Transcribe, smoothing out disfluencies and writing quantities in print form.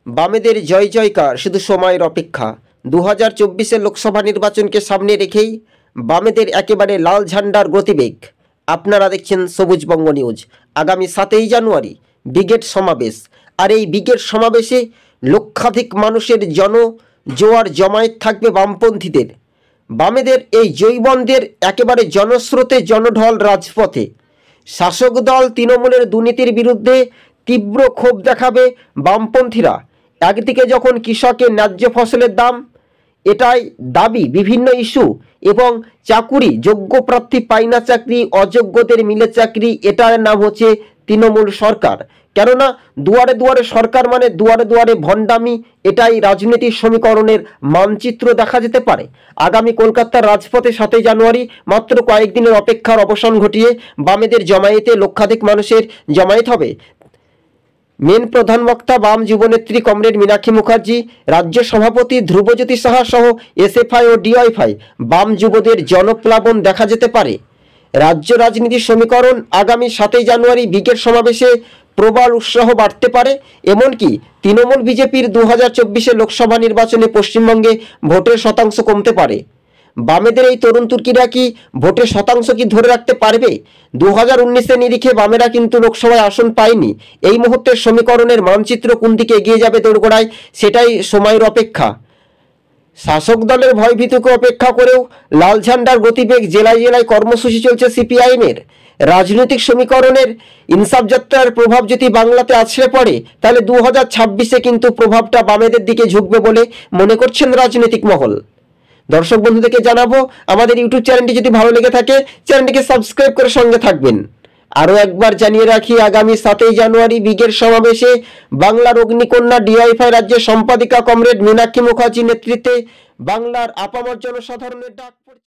বামেদের জয় জয়কার, শুধু সময়ের অপেক্ষা। 2024 লোকসভা নির্বাচনকে সামনে রেখেই বামেদের একেবারে লাল ঝান্ডার গতিবেগ। আপনারা দেখছেন সবুজবঙ্গ নিউজ। আগামী 7ই জানুয়ারি ব্রিগেড সমাবেশ, আর এই ব্রিগেড সমাবেশে লক্ষাধিক মানুষের জোয়ার জমায়েত থাকবে বামপন্থীদের। বামেদের এই জৈবনদের একেবারে জনস্রোতে জনঢল রাজপথে। শাসক দল তৃণমূলের দুর্নীতির বিরুদ্ধে তীব্র ক্ষোভ দেখাবে বামপন্থীরা। একদিকে যখন কৃষকের ন্যায্য ফসলের দাম, এটাই দাবি, বিভিন্ন ইস্যু এবং চাকুরি, যোগ্য প্রার্থী পায় না চাকরি, অযোগ্যদের মিলে চাকরি, এটার নাম হচ্ছে তৃণমূল সরকার। কেননা দুয়ারে দুয়ারে সরকার মানে দুয়ারে দুয়ারে ভণ্ডামি, এটাই রাজনীতির সমীকরণের মানচিত্র দেখা যেতে পারে। আগামী কলকাতার রাজপথে 7ই জানুয়ারি মাত্র কয়েকদিনের অপেক্ষার অবসান ঘটিয়ে বামেদের জমায়েতে লক্ষাধিক মানুষের জমায়েত হবে। মেন প্রধান বক্তা বাম যুবনেত্রী কমরেড মীনাক্ষী মুখার্জি, রাজ্য সভাপতি ধ্রুবজ্যোতি সাহা সহ এসএফআই ও ডিওয়াইফাই বাম যুবদের জনপ্লাবন দেখা যেতে পারে। রাজ্য রাজনীতির সমীকরণ আগামী 7ই জানুয়ারি ব্রিগেড সমাবেশে প্রবল উৎসাহ বাড়তে পারে। এমনকি তৃণমূল বিজেপির 2024 লোকসভা নির্বাচনে পশ্চিমবঙ্গে ভোটের শতাংশ কমতে পারে। বামেদের এই তরুণ তুর্কিরা কি ভোটের শতাংশ কি ধরে রাখতে পারবে? 2019-এর নিরিখে বামেরা কিন্তু লোকসভায় আসন পায়নি। এই মুহূর্তের সমীকরণের মানচিত্র কোন দিকে এগিয়ে যাবে দোরগোড়ায়, সেটাই সময়ের অপেক্ষা। শাসক দলের ভয়ভীতিকে অপেক্ষা করেও লাল ঝান্ডার গতিবেগ, জেলায় জেলায় কর্মসূচি চলছে সিপিআইএমের। রাজনৈতিক সমীকরণের ইনসাফ যাত্রার প্রভাব যদি বাংলাতে আছড়ে পড়ে, তাহলে 2026-এ কিন্তু প্রভাবটা বামেদের দিকে ঝুঁকবে বলে মনে করছেন রাজনৈতিক মহল। দর্শক বন্ধুদেরকে জানাবো, আমাদের ইউটিউব চ্যানেলটি যদি ভালো লেগে থাকে চ্যানেলটিকে সাবস্ক্রাইব করে সঙ্গে থাকবেন। আরও একবার জানিয়ে রাখি, আগামী 7ই জানুয়ারি ব্রিগেড সমাবেশে বাংলার অগ্নিকন্যা ডিওয়াইফাই রাজ্যের সম্পাদিকা কমরেড মীনাক্ষী মুখার্জির নেতৃত্বে বাংলার আপামর জনসাধারণের ডাক